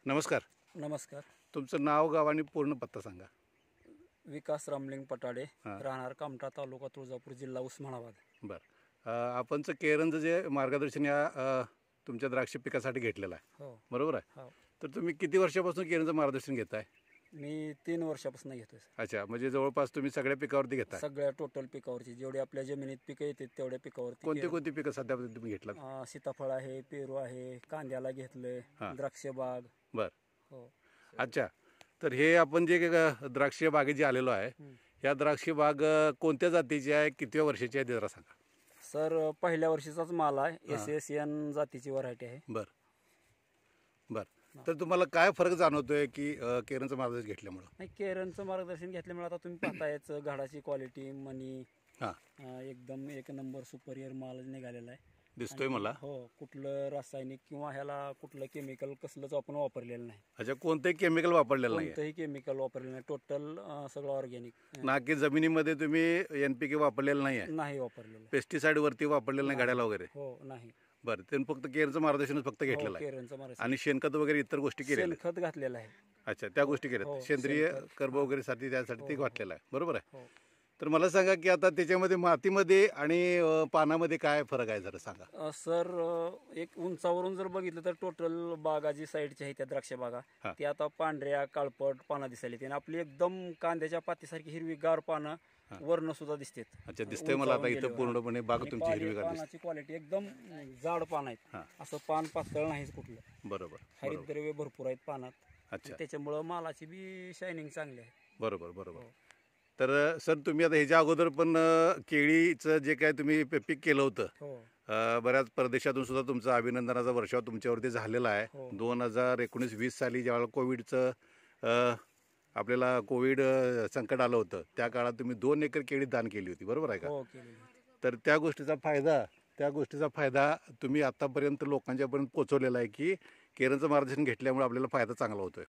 नमस्कार. नमस्कार. तुमचं नाव, गाव आणि पूर्ण पत्ता सांगा. विकास रामलिंग पटाडे, हां. राहणार कामठा, तालुका तुळजापूर, जिल्हा उस्मानाबाद. बरं. आपणचं केरनचं जे मार्गदर्शन या तुमच्या द्राक्ष पिकासाठी घेतलेलं आहे, हो बरोबर आहे? हो. तर तुम्ही किती वर्षापासून केरनचं मार्गदर्शन घेताय? मी 3 वर्षापासून घेतोय. अच्छा, म्हणजे जवळपास तुम्ही सगळ्या पिकावरती घेताय. सगळ्या टोटल पिकावरची जेवढी आपल्या जमिनीत पिकं येतात तेवढ्या पिकावरती कोणती कोणती पिकं सध्या तुम्ही घेतलात? सीताफळ आहे, पेरू आहे, कांद्याला घेतलंय, हां. द्राक्ष बाग. बरं. हो. अच्छा, तर हे आपण जे द्राक्ष बागेत जे आलेलो आहे, ह्या द्राक्ष बाग कोणत्या जातीची आहे, कितव्या वर्षाची आहे ते जरा सांगा. सर, पहिल्या वर्षीचाच माल आहे. SSN जातीची व्हरायटी आहे. बरं बरं. तर तुम्हाला काय फरक जाणवतोय की केरनचं मार्गदर्शन घेतल्यामुळं? नाही, केरनचं मार्गदर्शन घेतल्यामुळे आता तुम्ही पाहतायच झाडाची क्वालिटी मनी एकदम एक नंबर सुपरियर माल निघालेला आहे. दिसतोय मला. हो, कुठलं रासायनिक किंवा ह्याला कुठलं केमिकल कसलंच आपण वापरलेलं नाही. अच्छा, कोणतेही केमिकल वापरलेलं नाही? कोणतंही केमिकल वापरलेलं नाही. टोटल सगळं ऑर्गॅनिक. ना की जमिनीमध्ये तुम्ही NPK वापरलेलं नाही आहे? नाही वापरलेलं. पेस्टिसाइड वरती वापरलेलं नाही गाड्याला वगैरे? हो, नाही. बरं, त्यांनी फक्त केरनचं मार्गदर्शनच फक्त घेतलेलं आहे केरनचं मार्गदर्शन. आणि शेणखत वगैरे इतर गोष्टी केलेल्या आहेत? शेणखत घातलेलं आहे. अच्छा, त्या गोष्टी केल्यात. सेंद्रिय कर्ब वगैरे साठी त्यासाठी ते घातलेलं आहे, बरोबर आहे? हो. तर मला सांगा की आता त्याच्यामध्ये मातीमध्ये आणि पानामध्ये काय फरक आहे जरा सांगा. सर, एक उंचावरून जर बघितलं तर टोटल बागा जी साईडच्या आहेत त्या द्राक्ष बागा, त्या आता पांढऱ्या काळपट पानं दिसायला आणि आपली एकदम कांद्याच्या पातीसारखी हिरवीगार पानं वर्ण सुद्धा दिसतात. अच्छा, दिसतंय मला आता इथं पूर्णपणे बाग तुमची हिरवीगार दिसते. पानाची क्वालिटी एकदम जाड पान आहेत. असं पान पातळ नाहीच कुठलं. बरोबर. हरितद्रव्य भरपूर आहेत पानात. अच्छा, त्याच्यामुळं मालाची बी शायनिंग चांगली आहे. बरोबर बरोबर. तर सर, तुम्ही आता ह्याच्या अगोदर पण केळीचं जे काय तुम्ही पीक केलं होतं, बऱ्याच परदेशातून सुद्धा तुमचा अभिनंदनाचा वर्षाव तुमच्यावरती झालेला आहे. 2019-20 साली ज्यावेळेला कोविडचं आपल्याला कोविड संकट आलं होतं, त्या काळात तुम्ही 2 एकर केळी दान केली होती, बरोबर आहे का? तर त्या गोष्टीचा फायदा तुम्ही आतापर्यंत लोकांच्यापर्यंत पोहोचवलेला आहे की केरनचं मार्गदर्शन घेतल्यामुळे आपल्याला फायदा चांगला होतोय,